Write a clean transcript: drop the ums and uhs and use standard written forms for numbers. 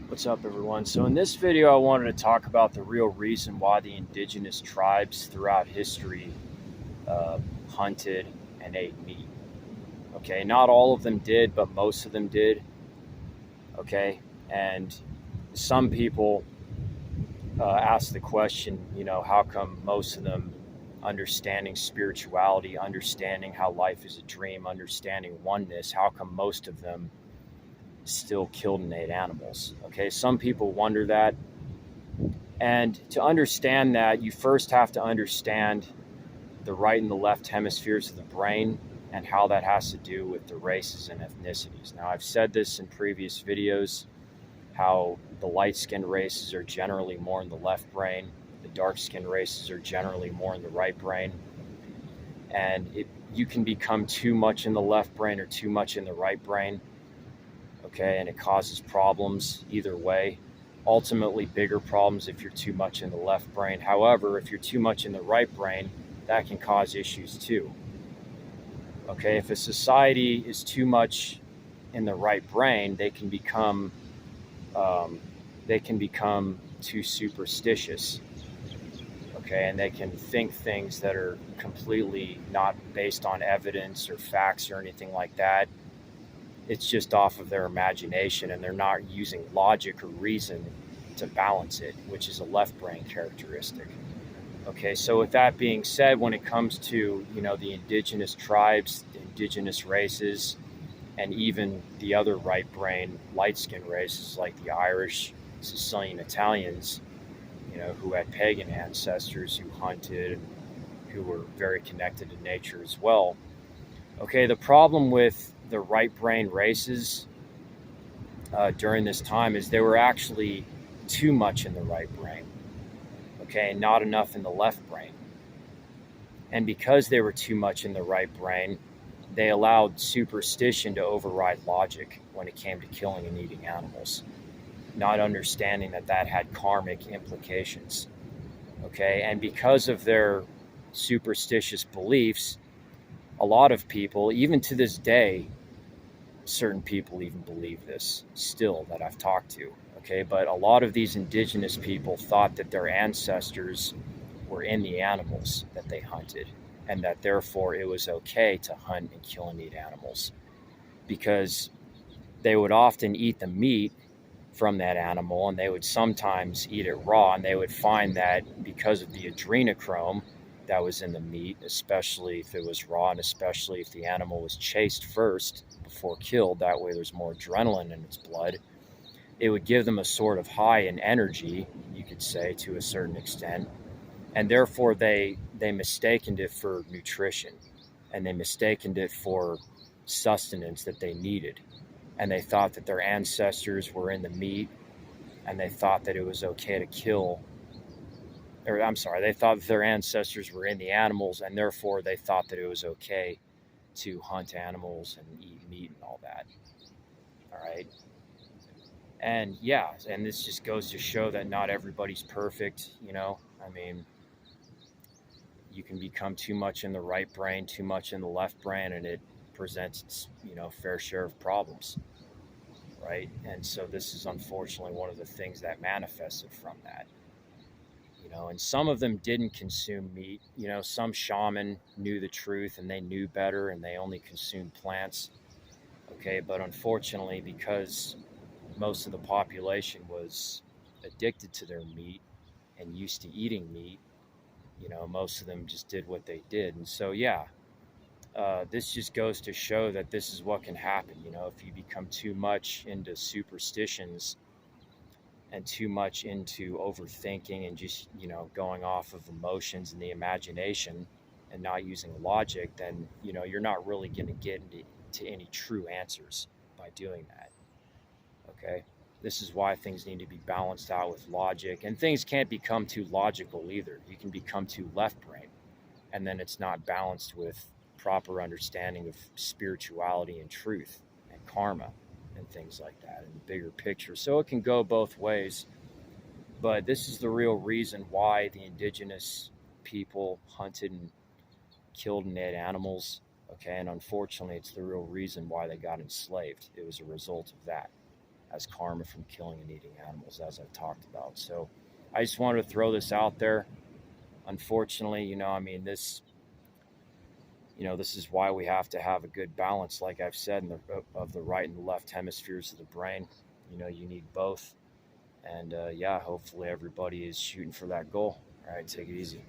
What's up, everyone? So in this video, I wanted to talk about the real reason why the indigenous tribes throughout history uh, hunted and ate meat. Okay, not all of them did, but most of them did. Okay, and some people ask the question, how come most of them, understanding spirituality, understanding how life is a dream, understanding oneness, how come most of them still killed and ate animals? Okay, some people wonder that. And to understand that, you first have to understand the right and the left hemispheres of the brain and how that has to do with the races and ethnicities. Now, I've said this in previous videos, how the light-skinned races are generally more in the left brain, the dark-skinned races are generally more in the right brain. And you can become too much in the left brain or too much in the right brain, okay, and it causes problems either way. Ultimately, bigger problems if you're too much in the left brain. However, if you're too much in the right brain, that can cause issues too. Okay, if a society is too much in the right brain, um, they can become too superstitious. Okay, and they can think things that are completely not based on evidence or facts or anything like that. It's just off of their imagination, and they're not using logic or reason to balance it, which is a left brain characteristic. Okay, so with that being said, when it comes to the indigenous tribes, the indigenous races, and even the other right brain light skinned races like the Irish, Sicilian Italians, who had pagan ancestors who hunted and who were very connected to nature as well. Okay, the problem with the right brain races during this time is they were actually too much in the right brain, okay, and not enough in the left brain. And because they were too much in the right brain, they allowed superstition to override logic when it came to killing and eating animals, not understanding that that had karmic implications. Okay, and because of their superstitious beliefs, a lot of people, even to this day, certain people even believe this still that I've talked to. Okay, but a lot of these indigenous people thought that their ancestors were in the animals that they hunted, and that therefore it was okay to hunt and kill and eat animals because they would often eat the meat from that animal, and they would sometimes eat it raw, and they would find that because of the adrenochrome that was in the meat, especially if it was raw and especially if the animal was chased first before killed, that way there's more adrenaline in its blood, it would give them a sort of high in energy, you could say, to a certain extent, and therefore they mistakened it for nutrition, and they mistakened it for sustenance that they needed, and they thought that their ancestors were in the meat, and they thought that it was okay to kill, or I'm sorry, they thought that their ancestors were in the animals, and therefore they thought that it was okay to hunt animals and eat meat and all that. All right. And yeah, and this just goes to show that not everybody's perfect. I mean, you can become too much in the right brain, too much in the left brain, and it presents its fair share of problems, right? And so this is unfortunately one of the things that manifested from that. And some of them didn't consume meat. Some shaman knew the truth and they knew better and they only consumed plants. Okay, but unfortunately, because most of the population was addicted to their meat and used to eating meat, most of them just did what they did. And so, yeah, this just goes to show that this is what can happen. If you become too much into superstitions and too much into overthinking and just, going off of emotions and the imagination and not using logic, then, you're not really going to get into any true answers by doing that. Okay. This is why things need to be balanced out with logic, and things can't become too logical either. You can become too left brain, and then it's not balanced with proper understanding of spirituality and truth and karma and things like that in the bigger picture. So it can go both ways. But this is the real reason why the indigenous people hunted and killed and ate animals. Okay, and unfortunately, it's the real reason why they got enslaved. It was a result of that. as karma from killing and eating animals, as I've talked about. So I just wanted to throw this out there. Unfortunately, I mean, this is why we have to have a good balance, like I've said, of the right and the left hemispheres of the brain. You need both. And yeah, hopefully everybody is shooting for that goal. All right, take it easy.